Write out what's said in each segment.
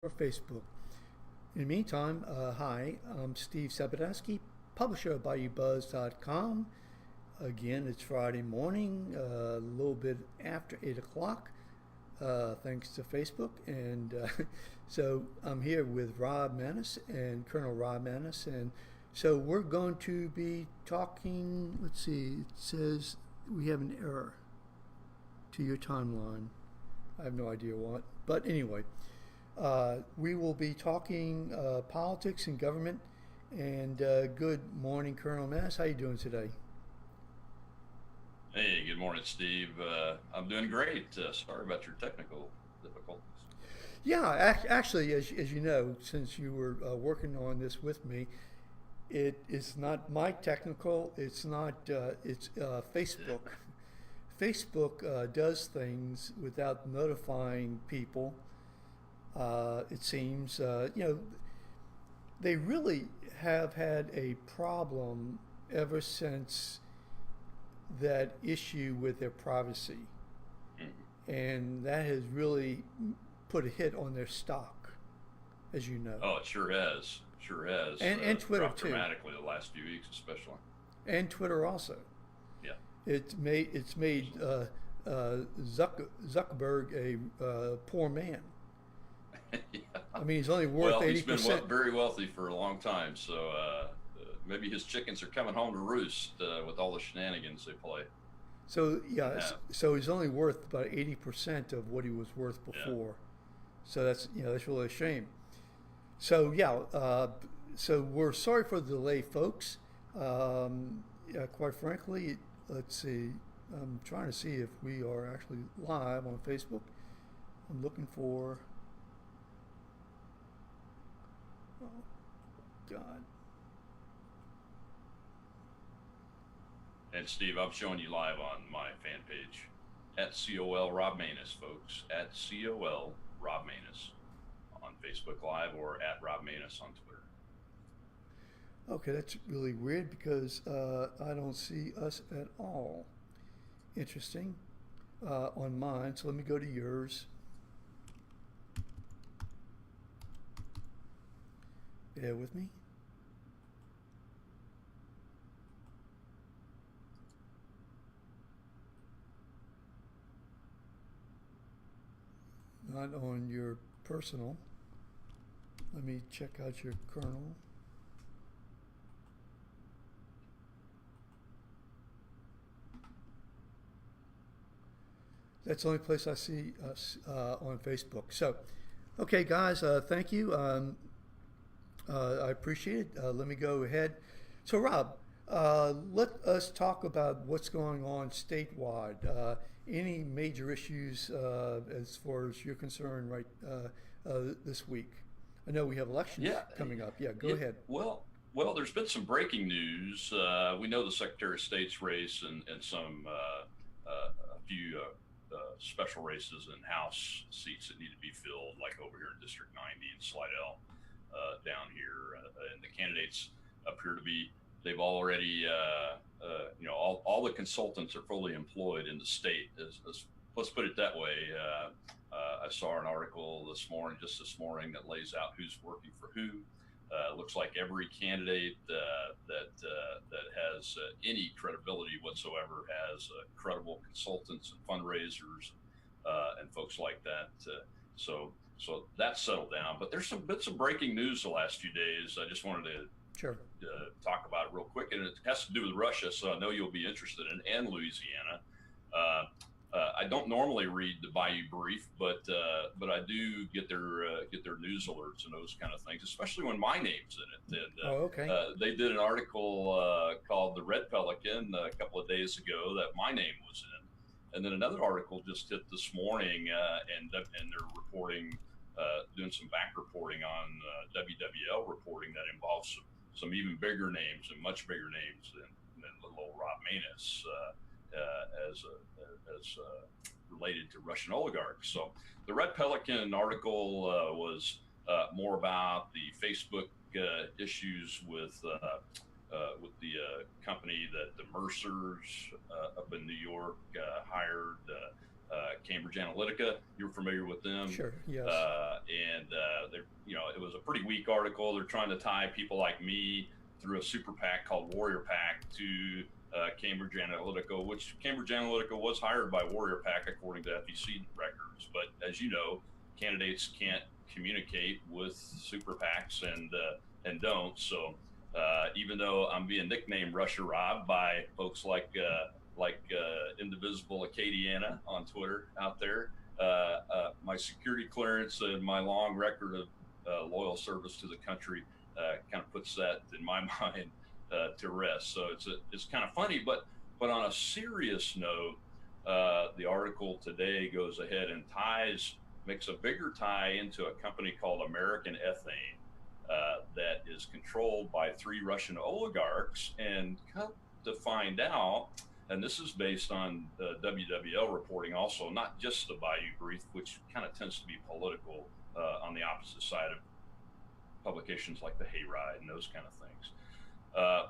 or Facebook. In the meantime, hi, I'm Steve Sabadeski, publisher of Bayoubuzz.com. Again, it's Friday morning, a little bit after 8 o'clock, thanks to Facebook. And so I'm here with Rob Maness and Colonel Rob Maness. And so we're going to be talking, let's see, it says we have an error to your timeline. I have no idea what. But anyway, we will be talking politics and government. And good morning, Colonel Maness. How you doing today? Hey, good morning, Steve. I'm doing great. Sorry about your technical difficulties. Yeah, actually, as you know, since you were working on this with me, it is not my technical. It's not. It's Facebook. Facebook does things without notifying people. It seems, they really have had a problem ever since that issue with their privacy. And that has really put a hit on their stock, as you know. Oh, it sure has. Sure has. And Twitter dropped too. dramatically the last few weeks, especially. And Twitter also. Yeah. It's made Zuckerberg a poor man. Yeah. I mean, he's only worth Well, he's 80%. been very wealthy for a long time, so maybe his chickens are coming home to roost with all the shenanigans they play. So yeah, Yeah. so he's only worth about 80% of what he was worth Yeah. before. So that's really a shame. So yeah, so we're sorry for the delay, folks. Yeah, quite frankly, let's see. I'm trying to see if we are actually live on Facebook. I'm looking for. Oh God. And Steve, I'm showing you live on my fan page at COL Rob Maness, folks. At COL Rob Maness on Facebook Live or at Rob Maness on Twitter. Okay, that's really weird because I don't see us at all. Interesting on mine. So let me go to yours. Bear with me. Not on your personal. Let me check out your kernel. That's the only place I see us on Facebook. So, okay, guys, thank you. I appreciate it. Let me go ahead. So, Rob, let us talk about what's going on statewide. Any major issues as far as you're concerned this week? I know we have elections Yeah, coming up. Yeah, go yeah. ahead. There's been some breaking news. We know the Secretary of State's race and some a few special races and House seats that need to be filled, like over here in District 90 in Slidell, down here, and the candidates appear to be. They've already, all the consultants are fully employed in the state. Let's put it that way. I saw an article just this morning, that lays out who's working for who. Looks like every candidate that has any credibility whatsoever has credible consultants and fundraisers and folks like that. So that's settled down. But there's been some breaking news the last few days. I just wanted to Sure. talk about it real quick, and it has to do with Russia, so I know you'll be interested in, and Louisiana. I don't normally read the Bayou Brief, but I do get their news alerts and those kind of things, especially when my name's in it. And Okay. they did an article called "The Red Pelican" a couple of days ago that my name was in, and then another article just hit this morning, and they're reporting, doing some back reporting on WWL reporting that involves some even bigger names and much bigger names than little old Rob Maness as related to Russian oligarchs. So the Red Pelican article was more about the Facebook issues with the company that the Mercers up in New York hired Cambridge Analytica. You're familiar with them? Sure. Yes. It was a pretty weak article. They're trying to tie people like me through a super PAC called Warrior PAC to Cambridge Analytica, which Cambridge Analytica was hired by Warrior PAC according to FEC records. But as you know, candidates can't communicate with super PACs and don't. So even though I'm being nicknamed Russia Rob by folks like Invisible Acadiana on Twitter out there, my security clearance and my long record of loyal service to the country kind of puts that in my mind to rest. So it's kind of funny, but on a serious note, the article today goes ahead and makes a bigger tie into a company called American Ethane that is controlled by 3 Russian oligarchs, and come to find out, and this is based on WWL reporting also, not just the Bayou Brief, which kind of tends to be political on the opposite side of publications like the Hayride and those kind of things.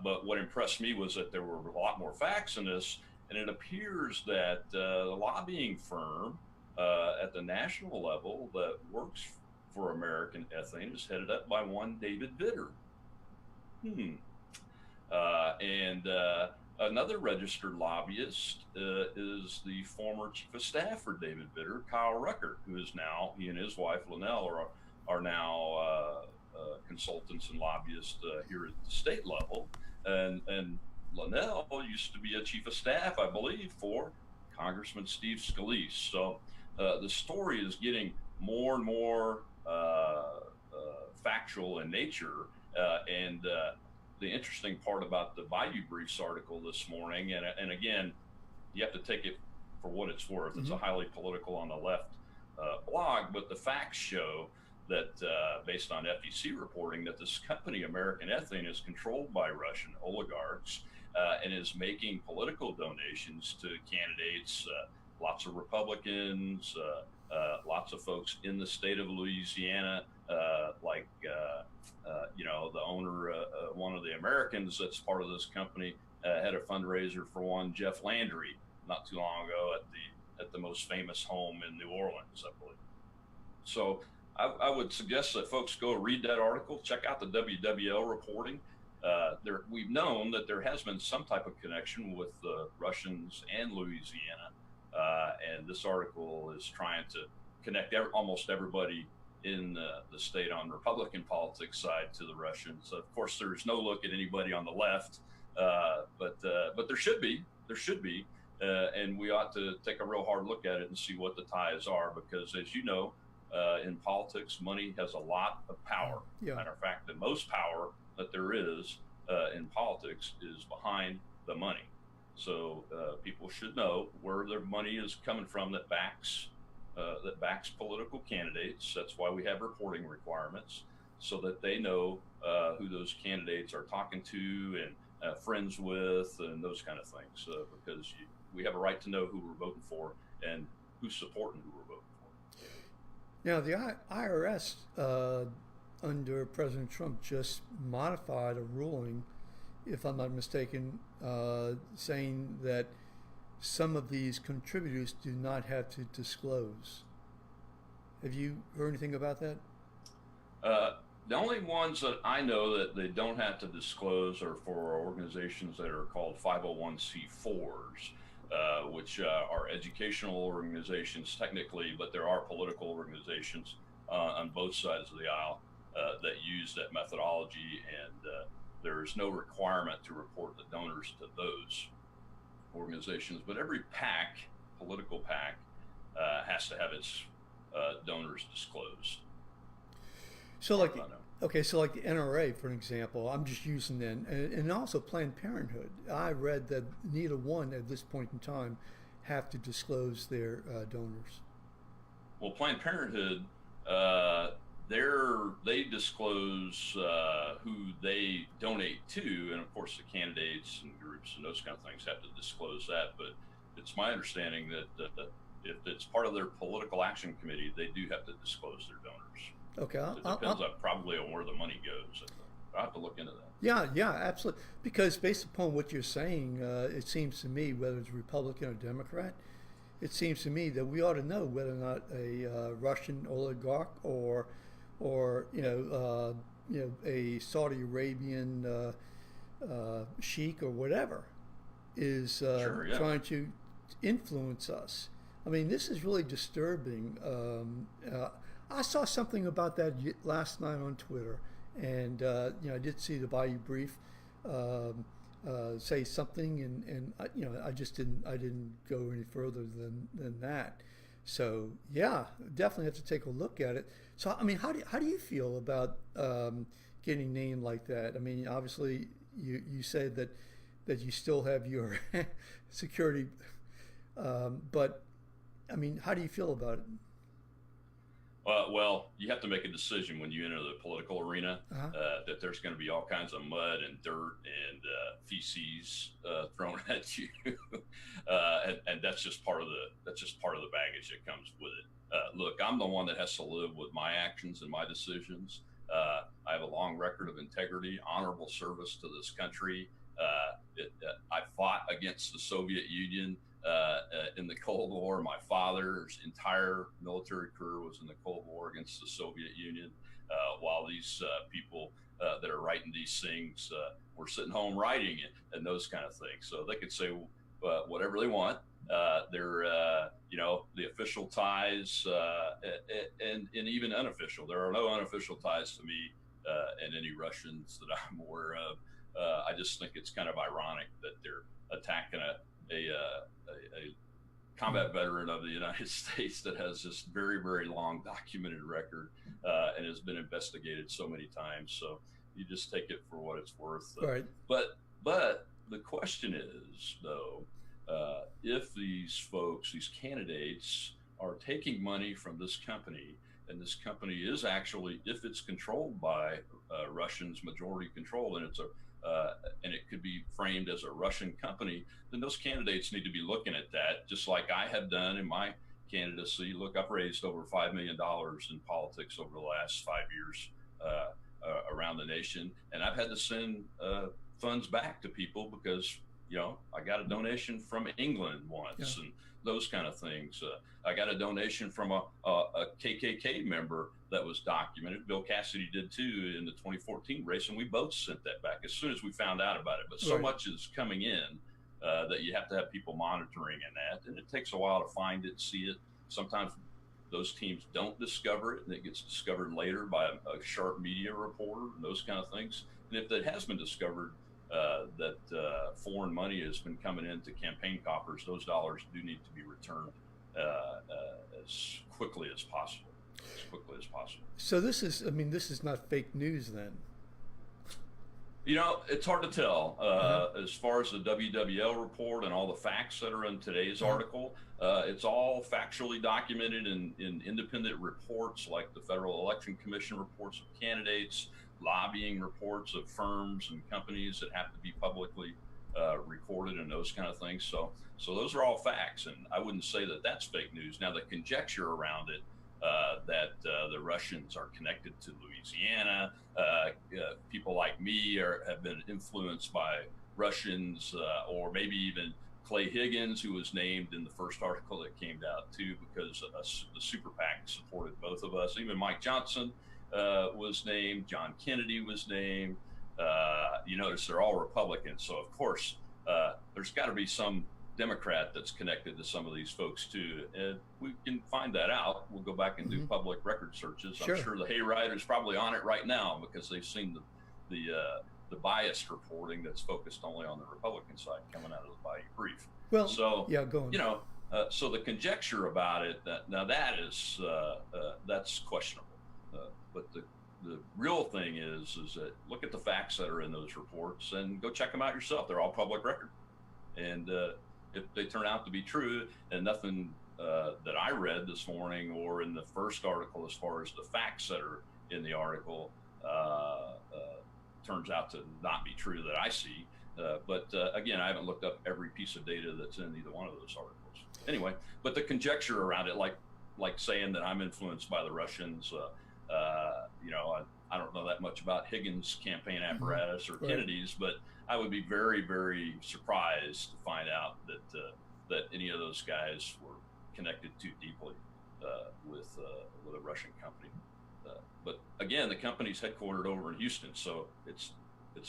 But what impressed me was that there were a lot more facts in this, and it appears that the lobbying firm at the national level that works for American Ethane is headed up by one David Vitter. Another registered lobbyist is the former chief of staff for David Vitter, Kyle Ruckert, who is now, he and his wife Linnell are now consultants and lobbyists here at the state level. And Linnell used to be a chief of staff, I believe, for Congressman Steve Scalise. So the story is getting more and more factual in nature. The interesting part about the Bayou Briefs article this morning, and again, you have to take it for what it's worth. It's a highly political on the left blog, but the facts show that based on FEC reporting, that this company, American Ethane, is controlled by Russian oligarchs and is making political donations to candidates, lots of Republicans, lots of folks in the state of Louisiana, the owner, one of the Americans that's part of this company, had a fundraiser for one Jeff Landry not too long ago at the most famous home in New Orleans, I believe. So I would suggest that folks go read that article, check out the WWL reporting. We've known that there has been some type of connection with the Russians and Louisiana, and this article is trying to connect almost everybody in the state on Republican politics side to the Russians. Of course, there's no look at anybody on the left, but there should be, and we ought to take a real hard look at it and see what the ties are, because as you know, in politics, money has a lot of power. Yeah. Matter of fact, the most power that there is in politics is behind the money. So people should know where their money is coming from that backs political candidates. That's why we have reporting requirements, so that they know who those candidates are talking to and friends with and those kind of things. Because we have a right to know who we're voting for and who's supporting who we're voting for. Now, the IRS under President Trump just modified a ruling, if I'm not mistaken, saying that some of these contributors do not have to disclose. Have you heard anything about that? The only ones that I know that they don't have to disclose are for organizations that are called 501c4s, which are educational organizations technically, but there are political organizations on both sides of the aisle that use that methodology, and there is no requirement to report the donors to those organizations. But every PAC, political PAC, has to have its donors disclosed. So like the NRA, for example, I'm just using them, and also Planned Parenthood. I read that neither one at this point in time have to disclose their donors. Well, Planned Parenthood, they disclose who they donate to, and of course the candidates and groups and those kind of things have to disclose that. But it's my understanding that if it's part of their political action committee, they do have to disclose their donors. Okay, it depends probably on where the money goes. I'll have to look into that. Yeah, absolutely. Because based upon what you're saying, it seems to me, whether it's Republican or Democrat, it seems to me that we ought to know whether or not a Russian oligarch or a Saudi Arabian sheik or whatever is Sure, yeah. trying to influence us. I mean, this is really disturbing. I saw something about that last night on Twitter, and I did see the Bayou Brief say something, and I just didn't go any further than that. So yeah, definitely have to take a look at it. So I mean, how do you feel about getting named like that? I mean, obviously you said that you still have your security, but I mean, how do you feel about it? Well, you have to make a decision when you enter the political arena that there's going to be all kinds of mud and dirt and feces thrown at you, and that's just part of the baggage that comes with it. Look, I'm the one that has to live with my actions and my decisions. I have a long record of integrity, honorable service to this country. I fought against the Soviet Union in the Cold War. My father's entire military career was in the Cold War against the Soviet Union, while these people that are writing these things were sitting home writing it and those kind of things. So they could say whatever they want. They're the official ties and even unofficial. There are no unofficial ties to me and any Russians that I'm aware of. I just think it's kind of ironic that they're attacking a combat veteran of the United States that has this very, very long documented record and has been investigated so many times. So you just take it for what it's worth. Right. But the question is, though, if these folks, these candidates, are taking money from this company, and this company is actually, if it's controlled by Russians, majority control, and and it could be framed as a Russian company, then those candidates need to be looking at that, just like I have done in my candidacy. Look, I've raised over $5 million in politics over the last 5 years around the nation, and I've had to send funds back to people because I got a donation from England once, and those kind of things. I got a donation from a KKK member that was documented. Bill Cassidy did too in the 2014 race, and we both sent that back as soon as we found out about it. But so much is coming in that you have to have people monitoring in that, and it takes a while to find it, see it. Sometimes those teams don't discover it, and it gets discovered later by a sharp media reporter and those kind of things. And if it has been discovered that foreign money has been coming into campaign coffers, those dollars do need to be returned as quickly as possible. So this is not fake news then? It's hard to tell. As far as the WWL report and all the facts that are in today's article, it's all factually documented in independent reports like the Federal Election Commission reports of candidates, lobbying reports of firms and companies that have to be publicly recorded and those kind of things. So those are all facts, and I wouldn't say that that's fake news. Now, the conjecture around it, that the Russians are connected to Louisiana, people like me have been influenced by Russians, or maybe even Clay Higgins, who was named in the first article that came out too, because the super PAC supported both of us. Even Mike Johnson was named, John Kennedy was named. You notice they're all Republicans, so of course there's got to be some Democrat that's connected to some of these folks too, and we can find that out. We'll go back and do public record searches. Sure. I'm sure the Hayride is probably on it right now because they've seen the biased reporting that's focused only on the Republican side coming out of the Bayou Brief. Well, so yeah, go on. So the conjecture about it, that is that's questionable. But the real thing is that look at the facts that are in those reports and go check them out yourself. They're all public record, and if they turn out to be true, and nothing that I read this morning or in the first article as far as the facts that are in the article turns out to not be true that I see. But again, I haven't looked up every piece of data that's in either one of those articles. Anyway, but the conjecture around it, like saying that I'm influenced by the Russians, I don't know that much about Higgins' campaign apparatus or Kennedy's, but I would be very, very surprised to find out that any of those guys connected too deeply with a Russian company. But again, the company's headquartered over in Houston, so it's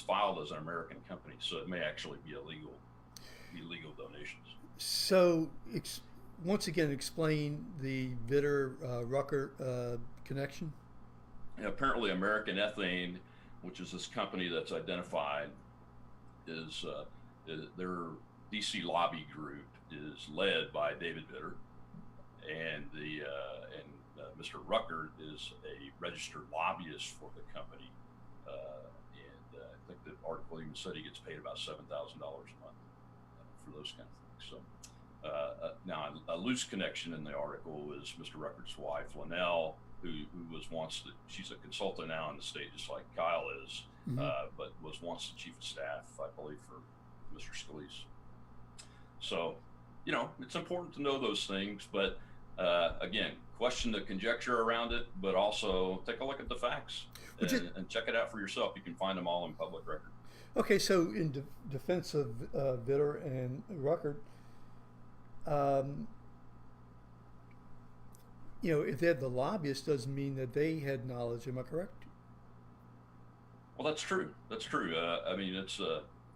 filed as an American company, so it may actually be illegal donations. So, once again, explain the Vitter Ruckert connection. And apparently, American Ethane, which is this company that's identified, is their DC lobby group is led by David Vitter, and Mr. Ruckert is a registered lobbyist for the company, and I think the article even said he gets paid about $7,000 a month for those kind of things. So now a loose connection in the article is Mr. Ruckert's wife, Linnell, who was once she's a consultant now in the state, just like Kyle is, but was once the chief of staff, I believe, for Mr. Scalise. So, it's important to know those things, but again, question the conjecture around it, but also take a look at the facts and check it out for yourself. You can find them all in public record. Okay, so in defense of Vitter and Ruckert, if they're the lobbyists, doesn't mean that they had knowledge. Am I correct? Well, that's true. That's true. I mean, it's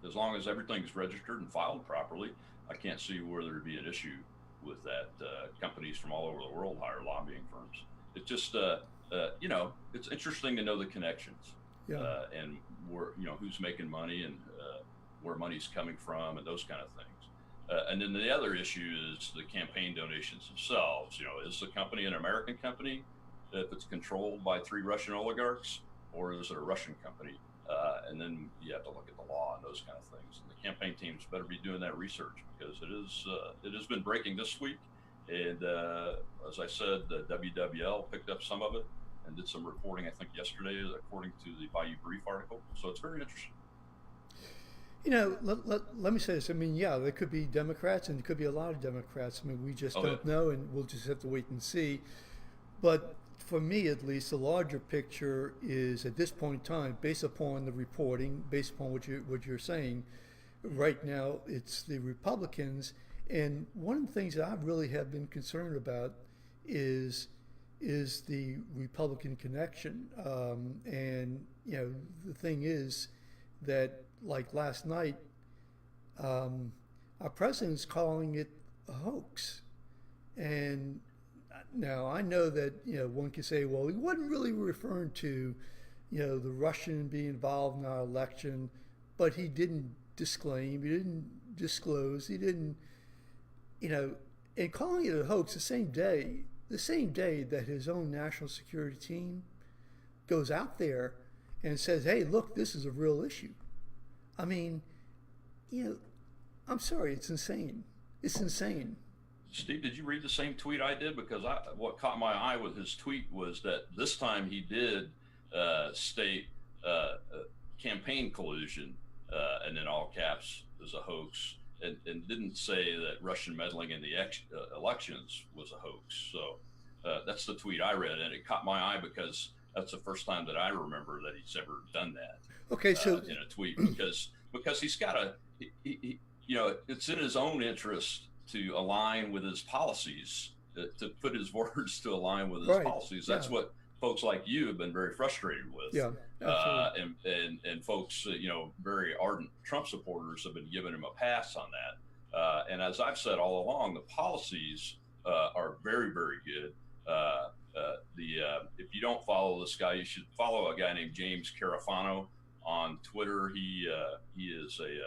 as long as everything's registered and filed properly, I can't see where there'd be an issue with that. Companies from all over the world hire lobbying firms. It's just, it's interesting to know the connections, and where, who's making money and where money's coming from and those kind of things. And then the other issue is the campaign donations themselves. Is the company an American company if it's controlled by 3 Russian oligarchs, or is it a Russian company? And then you have to look at the law and those kind of things. And the campaign teams better be doing that research, because it has been breaking this week. And as I said, the WWL picked up some of it and did some reporting, I think yesterday, according to the Bayou Brief article. So it's very interesting. Let me say this. I mean, there could be Democrats, and there could be a lot of Democrats. I mean, we just don't know, and we'll just have to wait and see. But for me, at least, the larger picture is, at this point in time, based upon the reporting, based upon what you're saying, right now it's the Republicans. And one of the things that I really have been concerned about is the Republican connection. And the thing is that, like last night, our president's calling it a hoax. And now I know that one can say, well, he wasn't really referring to the Russian being involved in our election, but he didn't disclaim, he didn't disclose, he didn't, and calling it a hoax the same day that his own national security team goes out there and says, hey, look, this is a real issue. I mean, I'm sorry, it's insane. It's insane. Steve, did you read the same tweet I did? Because what caught my eye with his tweet was that this time he did state campaign collusion, and in all caps, as a hoax, and didn't say that Russian meddling in the elections was a hoax. So that's the tweet I read, and it caught my eye because that's the first time that I remember that he's ever done that. Okay, so in a tweet, because he's got it's in his own interest to align with his policies, to put his words to align with his policies. That's what folks like you have been very frustrated with. Yeah, absolutely. And folks, very ardent Trump supporters have been giving him a pass on that. And as I've said all along, the policies are very, very good. If you don't follow this guy, you should follow a guy named James Carafano on Twitter. He is a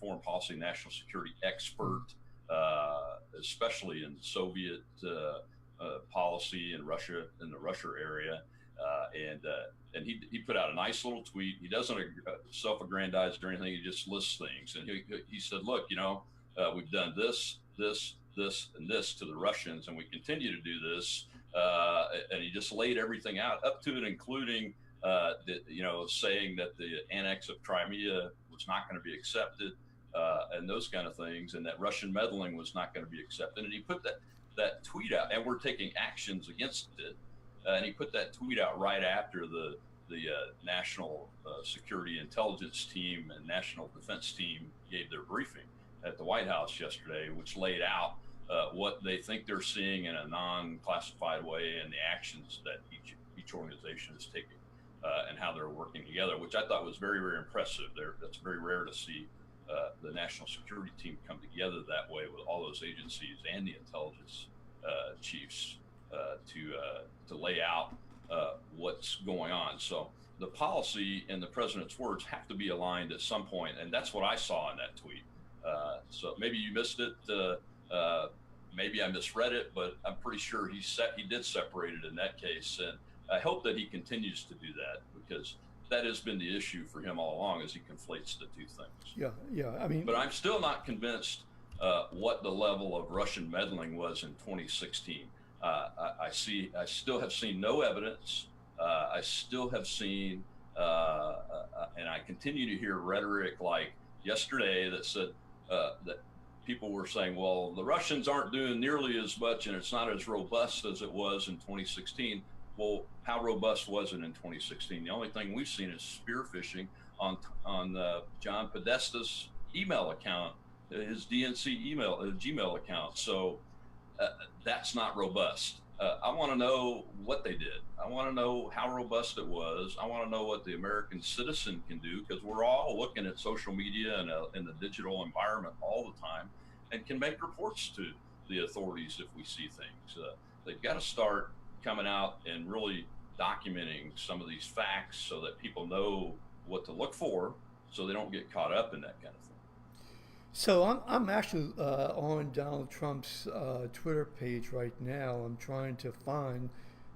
foreign policy, national security expert, especially in Soviet policy in Russia, in the Russia area. And he put out a nice little tweet. He doesn't self-aggrandize or anything. He just lists things. And he said, look, we've done this, and this to the Russians, and we continue to do this. And he just laid everything out, up to and including saying that the annex of Crimea was not going to be accepted, and those kind of things, and that Russian meddling was not going to be accepted. And he put that tweet out, and we're taking actions against it. And he put that tweet out right after the National Security Intelligence Team and National Defense Team gave their briefing at the White House yesterday, which laid out what they think they're seeing in a non-classified way and the actions that each organization is taking and how they're working together, which I thought was very, very impressive. That's very rare to see the national security team come together that way with all those agencies and the intelligence chiefs to lay out what's going on. So the policy and the president's words have to be aligned at some point, and that's what I saw in that tweet. So maybe you missed it. Maybe I misread it, but I'm pretty sure he did separate it in that case, and I hope that he continues to do that, because that has been the issue for him all along, as he conflates the two things. Yeah. I mean, but I'm still not convinced what the level of Russian meddling was in 2016. I still have seen no evidence. I still have seen, and I continue to hear rhetoric like yesterday that said that people were saying, well, the Russians aren't doing nearly as much and it's not as robust as it was in 2016. Well, how robust was it in 2016? The only thing we've seen is spear phishing on John Podesta's email account, his DNC Gmail account. So that's not robust. I want to know what they did. I want to know how robust it was. I want to know what the American citizen can do, because we're all looking at social media and in the digital environment all the time, and can make reports to the authorities if we see things. They've got to start coming out and really documenting some of these facts so that people know what to look for, so they don't get caught up in that kind of thing. so I'm actually on Donald Trump's Twitter page right now. I'm trying to find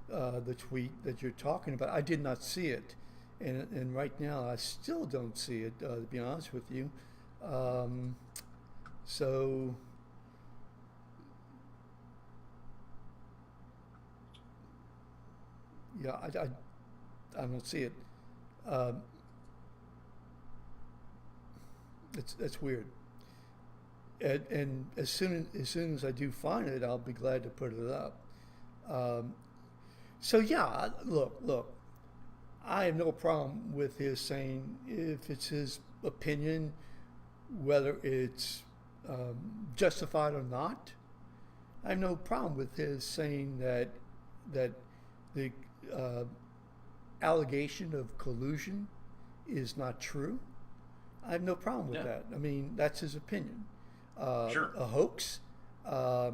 the tweet that you're talking about. I did not see it, and right now I still don't see it, to be honest with you. So yeah, I don't see it. Um, it's weird. And as soon as I do find it, I'll be glad to put it up. Um, so yeah, look, I have no problem with his saying, if it's his opinion, whether it's justified or not. I have no problem with his saying that the uh, allegation of collusion is not true. I have no problem with Yeah, that. I mean, that's his opinion. sure. A hoax? I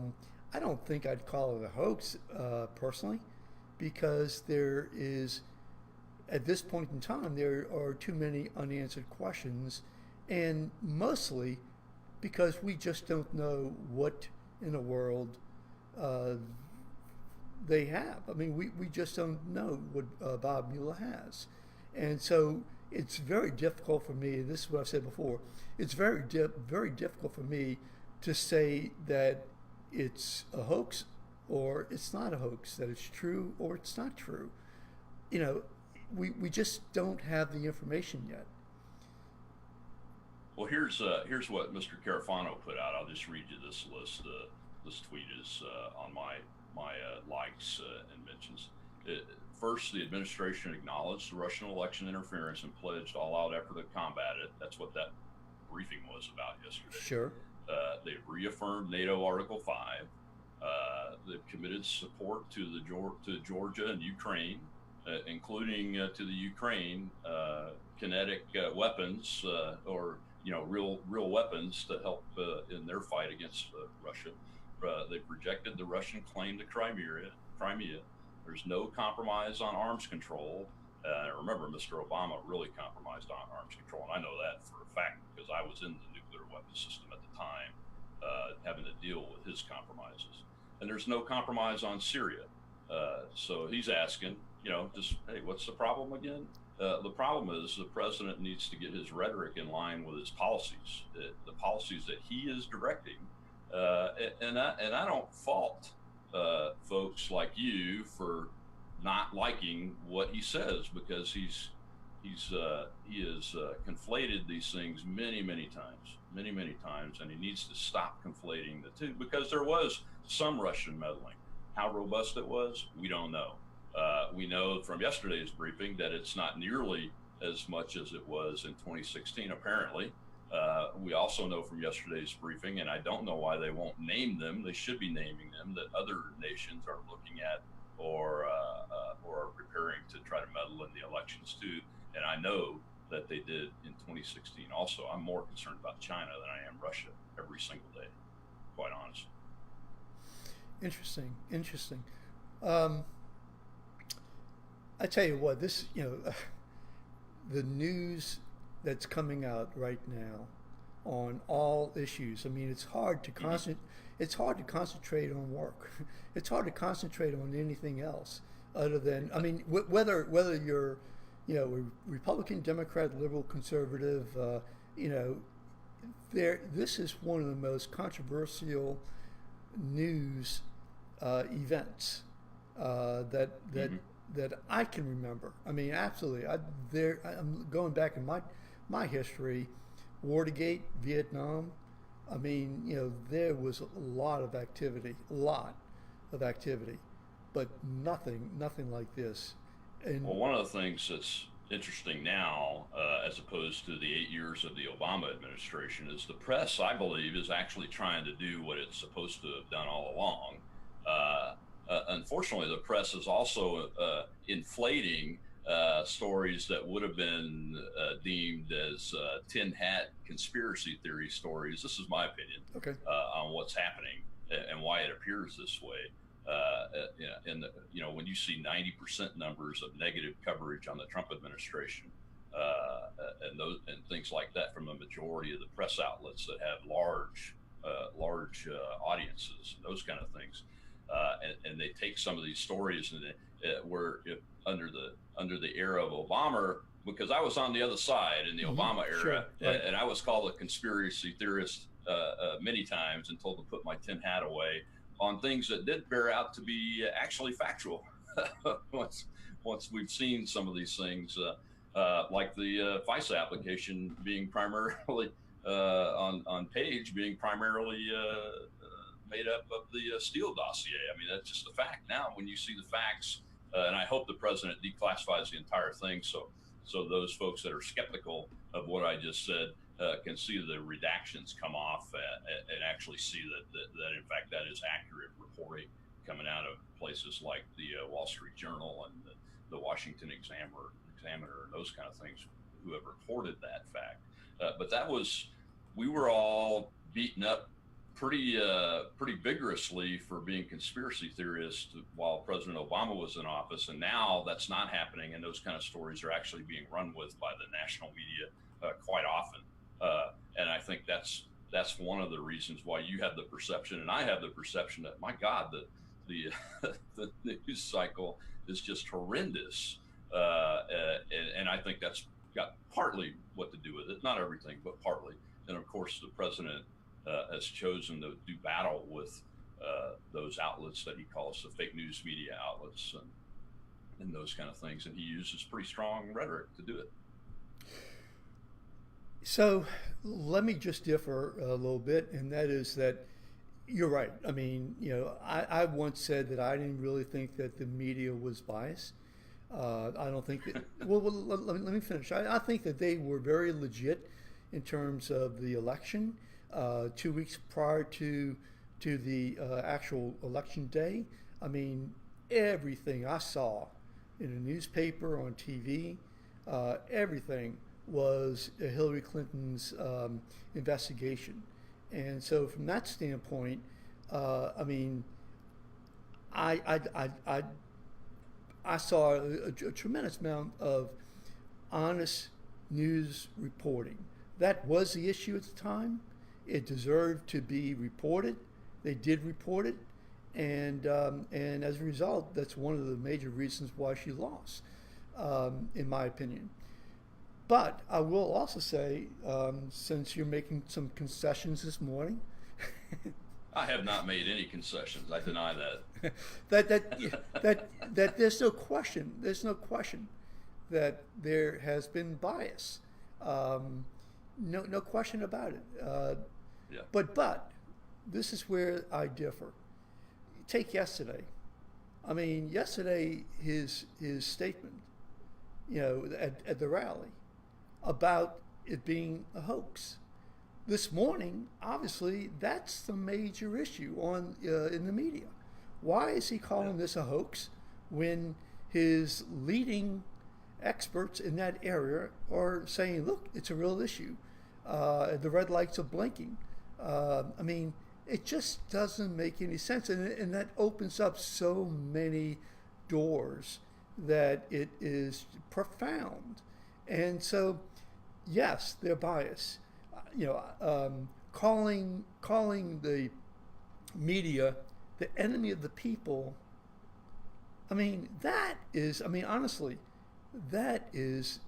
don't think I'd call it a hoax, personally, because there is, at this point in time, there are too many unanswered questions, and mostly because we just don't know what in the world uh, they have. I mean, we just don't know what Bob Mueller has. And so it's very difficult for me, and this is what I've said before, it's very difficult for me to say that it's a hoax or it's not a hoax, that it's true or it's not true. You know, we just don't have the information yet. Well, here's what Mr. Carafano put out. I'll just read you this list. This tweet is on my likes and mentions. First, the administration acknowledged the Russian election interference and pledged all-out effort to combat it. That's what that briefing was about yesterday. Sure. They've reaffirmed NATO Article 5. They've committed support to Georgia and Ukraine, including to the Ukraine kinetic weapons, or real weapons to help in their fight against Russia. They've rejected the Russian claim to Crimea. There's no compromise on arms control. Remember, Mr. Obama really compromised on arms control, and I know that for a fact because I was in the nuclear weapons system at the time, having to deal with his compromises. And there's no compromise on Syria. So he's asking, just, hey, what's the problem again? The problem is the president needs to get his rhetoric in line with his policies, the policies that he is directing. And I don't fault folks like you for not liking what he says, because he has conflated these things many times, and he needs to stop conflating the two, because there was some Russian meddling. How robust it was, we don't know. We know from yesterday's briefing that it's not nearly as much as it was in 2016, apparently. We also know from yesterday's briefing, and I don't know why they won't name them. They should be naming them, that other nations are looking at or are preparing to try to meddle in the elections too. And I know that they did in 2016 also. I'm more concerned about China than I am Russia every single day, quite honest. Interesting. I tell you what, this, the news that's coming out right now on all issues. I mean, it's hard to It's hard to concentrate on work. It's hard to concentrate on anything else other than, I mean, whether you're, Republican, Democrat, liberal, conservative, this is one of the most controversial news events that I can remember. I mean, absolutely. I'm going back in my history, Watergate, Vietnam. I mean, there was a lot of activity, but nothing like this. And well, one of the things that's interesting now, as opposed to the 8 years of the Obama administration, is the press, I believe, is actually trying to do what it's supposed to have done all along. Unfortunately, the press is also inflating stories that would have been deemed as tin hat conspiracy theory stories. This is my opinion on what's happening and why it appears this way. When you see 90% numbers of negative coverage on the Trump administration, and things like that from a majority of the press outlets that have large audiences, those kind of things, and they take some of these stories and where under the era of Obama, because I was on the other side in the Obama era, sure, right. and I was called a conspiracy theorist many times and told to put my tin hat away on things that did bear out to be actually factual. once we've seen some of these things, like the FISA application being primarily on page being primarily made up of the Steele dossier. I mean, that's just a fact now when you see the facts. And I hope the president declassifies the entire thing so those folks that are skeptical of what I just said can see the redactions come off and actually see that in fact that is accurate reporting coming out of places like the Wall Street Journal and the Washington Examiner and those kind of things who have reported that fact. But we were all beaten up pretty vigorously for being conspiracy theorists while President Obama was in office, and now that's not happening, and those kind of stories are actually being run with by the national media quite often. And I think that's one of the reasons why you have the perception, and I have the perception, that my God, the news cycle is just horrendous, and I think that's got partly what to do with it, not everything, but partly. And of course, the president has chosen to do battle with those outlets that he calls the fake news media outlets and those kind of things. And he uses pretty strong rhetoric to do it. So let me just differ a little bit, and that is that you're right. I mean, I once said that I didn't really think that the media was biased. I don't think that, well, let me finish. I think that they were very legit in terms of the election. 2 weeks prior to the actual election day, I mean, everything I saw in a newspaper, on TV, everything was Hillary Clinton's investigation. And so from that standpoint, I mean, I saw a tremendous amount of honest news reporting. That was the issue at the time. It deserved to be reported. They did report it, and as a result, that's one of the major reasons why she lost, in my opinion. But I will also say, since you're making some concessions this morning, I have not made any concessions. I deny that. that there's no question. There's no question that there has been bias. No question about it. Yeah. But this is where I differ. Take yesterday. I mean, yesterday his statement, at the rally, about it being a hoax. this morning, obviously, that's the major issue on in the media. Why is he calling this a hoax when his leading experts in that area are saying, look, it's a real issue. The red lights are blinking. I mean, it just doesn't make any sense. And that opens up so many doors that it is profound. And so, yes, they're biased. Calling the media the enemy of the people. I mean, honestly, that is,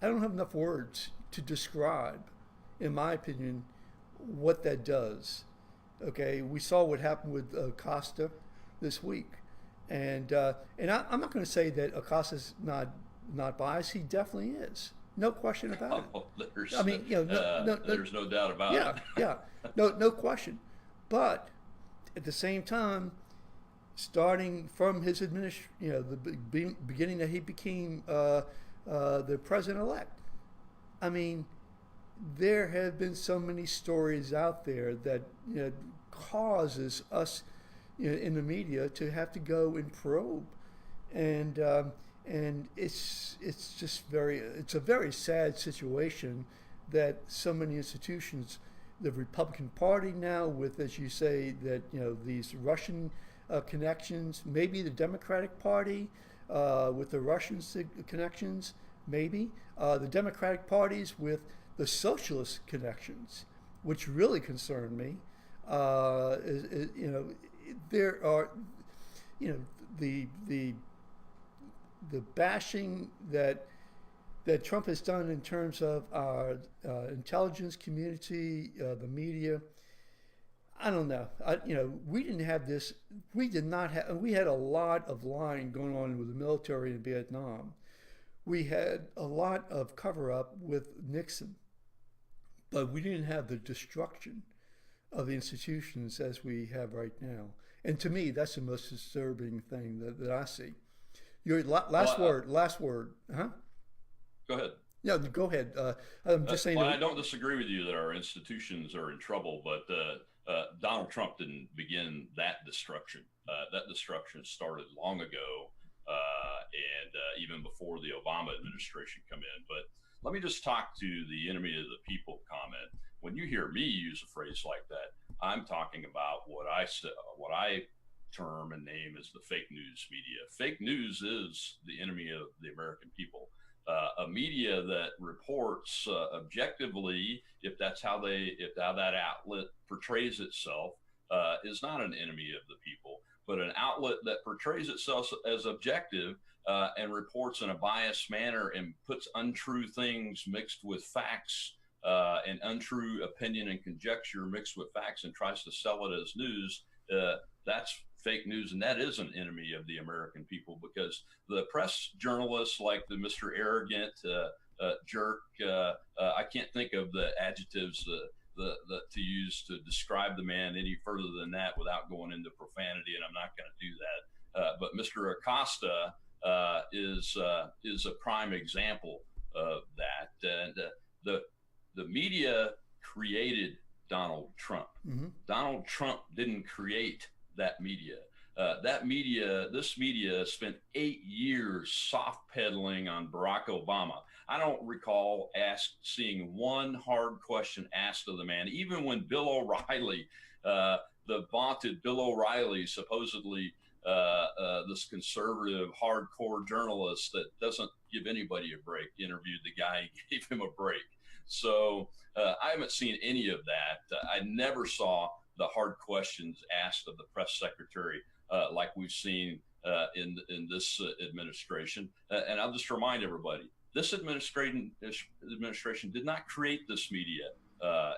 I don't have enough words to describe, in my opinion, what that does. Okay, we saw what happened with Acosta this week, and I'm not going to say that Acosta's not biased. He definitely is, no question about it. Oh, there's, I mean, there's no doubt about yeah, it. yeah, no question. But at the same time, starting from his the beginning that he became the president-elect, I mean, there have been so many stories out there that causes us in the media to have to go and probe, and it's a very sad situation that so many institutions, the Republican Party now, with, as you say, that these Russian connections, maybe the Democratic Party with the Russian connections, maybe the Democratic parties with the socialist connections, which really concern me. There are, the bashing that Trump has done in terms of our intelligence community, the media. I don't know. We didn't have this. We did not have. We had a lot of lying going on with the military in Vietnam. We had a lot of cover-up with Nixon, but we didn't have the destruction of the institutions as we have right now. And to me, that's the most disturbing thing that I see. Your last word. Huh? Go ahead. No, go ahead. I'm just saying. Well, I don't disagree with you that our institutions are in trouble, but Donald Trump didn't begin that destruction. That destruction started long ago, and even before the Obama administration come in. But let me just talk to the enemy of the people comment. When you hear me use a phrase like that, I'm talking about what I term and name as the fake news media. Fake news is the enemy of the American people. A media that reports objectively, if that's how that outlet portrays itself, is not an enemy of the people, but an outlet that portrays itself as objective and reports in a biased manner and puts untrue things mixed with facts and untrue opinion and conjecture mixed with facts and tries to sell it as news. That's fake news, and that is an enemy of the American people, because the press journalists like the Mr. Arrogant jerk, I can't think of the adjectives to use to describe the man any further than that without going into profanity, and I'm not going to do that. But Mr. Acosta is a prime example of that. And the media created Donald Trump. Mm-hmm. Donald Trump didn't create that media. This media spent 8 years soft pedaling on Barack Obama. I don't recall seeing one hard question asked of the man, even when Bill O'Reilly, the vaunted Bill O'Reilly, supposedly this conservative hardcore journalist that doesn't give anybody a break, interviewed the guy and gave him a break. So I haven't seen any of that. I never saw the hard questions asked of the press secretary like we've seen in this administration. And I'll just remind everybody, this administration did not create this media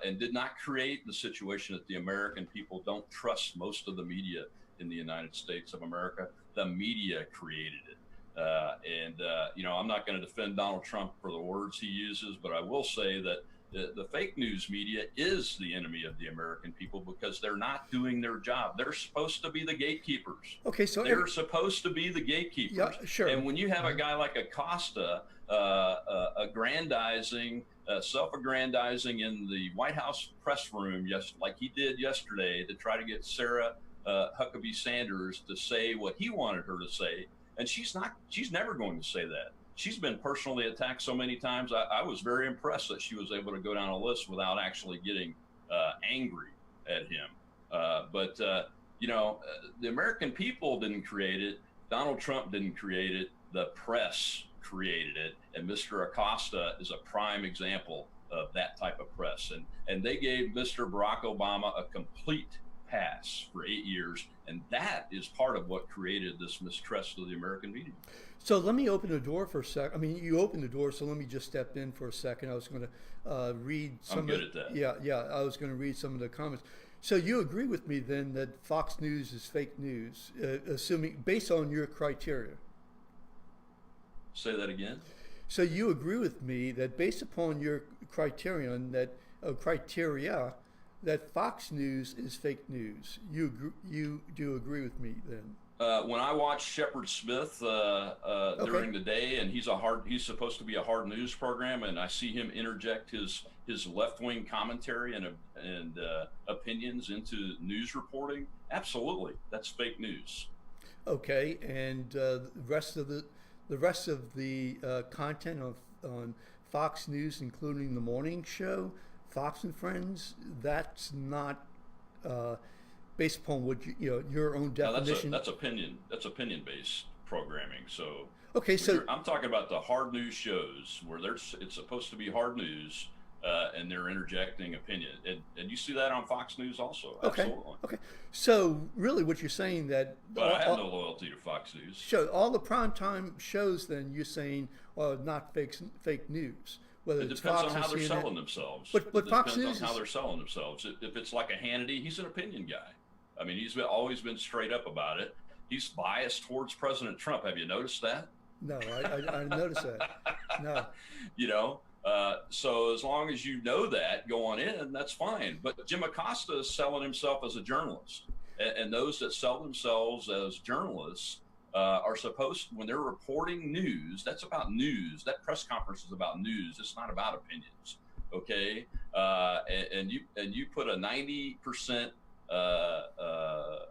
and did not create the situation that the American people don't trust most of the media in the United States of America. The media created it. I'm not going to defend Donald Trump for the words he uses, but I will say that The fake news media is the enemy of the American people because they're not doing their job. They're supposed to be the gatekeepers. Okay, so they're supposed to be the gatekeepers. Yeah, sure. And when you have a guy like Acosta self-aggrandizing in the White House press room, like he did yesterday, to try to get Sarah Huckabee Sanders to say what he wanted her to say, and she's never going to say that. She's been personally attacked so many times. I was very impressed that she was able to go down a list without actually getting angry at him. But the American people didn't create it. Donald Trump didn't create it. The press created it. And Mr. Acosta is a prime example of that type of press. And they gave Mr. Barack Obama a complete pass for 8 years. And that is part of what created this mistrust of the American media. So let me open the door for a sec. I mean, you opened the door, so let me just step in for a second. I was going to read some. I'm good at that. Yeah. I was going to read some of the comments. So you agree with me then that Fox News is fake news, assuming based on your criteria? Say that again. So you agree with me that based upon your criterion criteria that Fox News is fake news. You do agree with me then? When I watch Shepard Smith during the day, and he's supposed to be a hard news program, and I see him interject his left-wing commentary and opinions into news reporting, absolutely, that's fake news. Okay, and the rest of the content on Fox News, including the morning show, Fox and Friends, that's not. Based upon what your own definition. That's opinion-based programming. So okay, so I'm talking about the hard news shows where it's supposed to be hard news, and they're interjecting opinion, and you see that on Fox News also. Okay. Absolutely. Okay. So really, what you're saying that. But I have no loyalty to Fox News. So all the primetime shows, then you're saying are not fake news. Whether it depends on how they're selling themselves. But Fox depends News on how they're selling themselves. If it's like a Hannity, he's an opinion guy. I mean, he's always been straight up about it. He's biased towards President Trump. Have you noticed that? No, I noticed that. No. So as long as you know that going in, that's fine. But Jim Acosta is selling himself as a journalist. And those that sell themselves as journalists are supposed, when they're reporting news, that's about news. That press conference is about news. It's not about opinions. Okay. And you put a 90%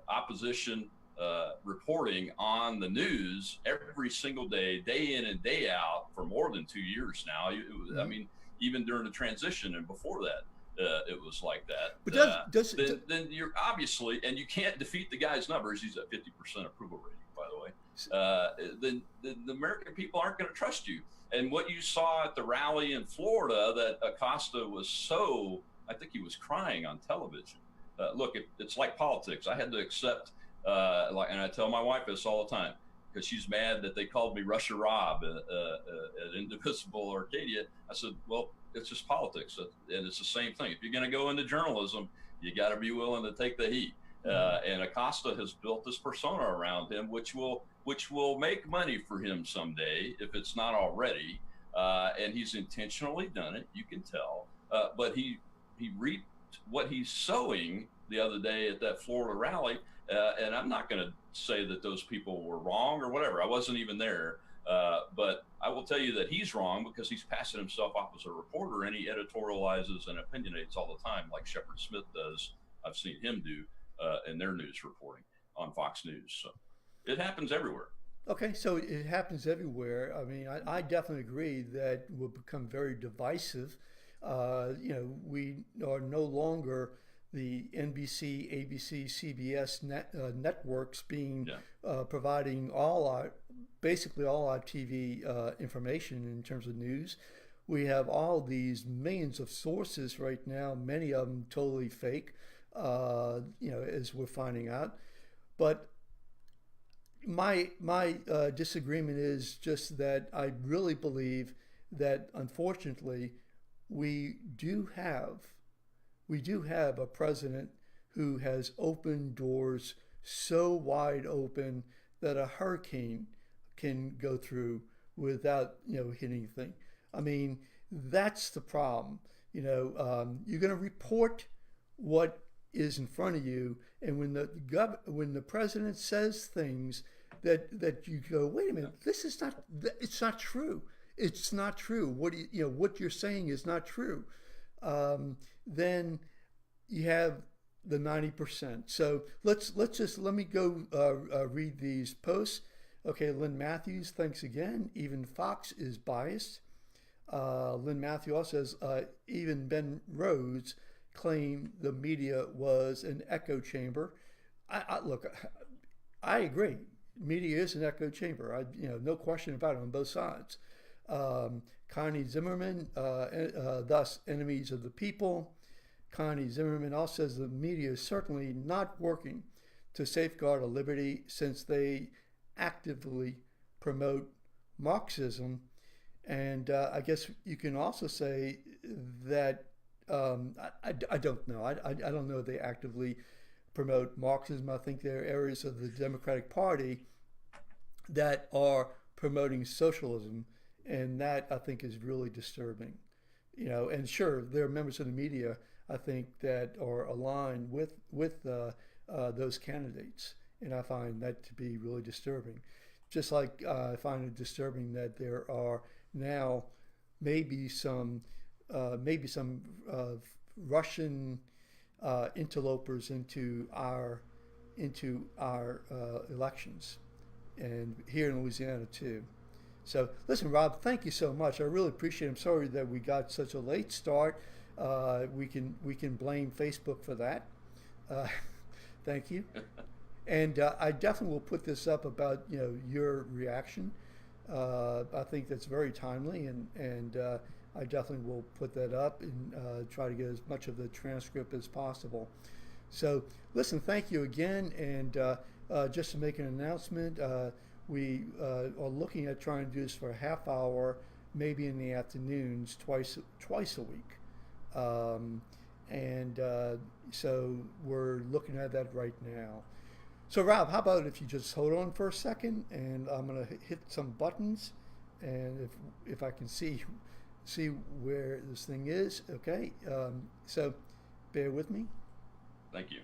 opposition reporting on the news every single day, day in and day out for more than 2 years now. I mean, even during the transition and before that, it was like that. But then you're obviously, and you can't defeat the guy's numbers. He's at 50% approval rating, by the way. Then the American people aren't going to trust you. And what you saw at the rally in Florida, that Acosta was I think he was crying on television. Look, it's like politics. I had to accept, and I tell my wife this all the time, because she's mad that they called me Russia Rob at Invisible Acadiana. I said, well, it's just politics, and it's the same thing. If you're going to go into journalism, you got to be willing to take the heat. And Acosta has built this persona around him, which will make money for him someday if it's not already. And he's intentionally done it, you can tell. But he reaped what he's sowing the other day at that Florida rally. And I'm not going to say that those people were wrong or whatever. I wasn't even there. But I will tell you that he's wrong because he's passing himself off as a reporter, and he editorializes and opinionates all the time like Shepard Smith does. I've seen him do in their news reporting on Fox News. So it happens everywhere. Okay, so it happens everywhere. I mean, I definitely agree that will become very divisive. We are no longer the NBC, ABC, CBS networks being providing basically all our TV information in terms of news. We have all these millions of sources right now, many of them totally fake, as we're finding out. But my disagreement is just that I really believe that, unfortunately, we do have a president who has opened doors so wide open that a hurricane can go through without hitting anything. I mean, that's the problem. You're going to report what is in front of you, and when the president says things that you go, wait a minute, this is not, it's not true. It's not true. What you're saying is not true. Then you have the 90%. So let me go read these posts. Okay, Lynn Matthews, thanks again. Even Fox is biased. Lynn Matthews also says, even Ben Rhodes claimed the media was an echo chamber. Look, I agree. Media is an echo chamber. No question about it on both sides. Connie Zimmerman, thus enemies of the people. Connie Zimmerman also says the media is certainly not working to safeguard a liberty since they actively promote Marxism. And I guess you can also say that I don't know. I don't know if they actively promote Marxism. I think there are areas of the Democratic Party that are promoting socialism, and that I think is really disturbing. And sure, there are members of the media I think that are aligned with those candidates, and I find that to be really disturbing. Just like I find it disturbing that there are now maybe some Russian interlopers into our elections, and here in Louisiana too. So listen, Rob, thank you so much. I really appreciate it. I'm sorry that we got such a late start. We can blame Facebook for that. Thank you. And I definitely will put this up about your reaction. I think that's very timely, and I definitely will put that up and try to get as much of the transcript as possible. So listen, thank you again, and just to make an announcement, we are looking at trying to do this for a half hour, maybe in the afternoons, twice a week. So we're looking at that right now. So Rob, how about if you just hold on for a second, and I'm going to hit some buttons, and if I can see where this thing is. Okay, so bear with me. Thank you.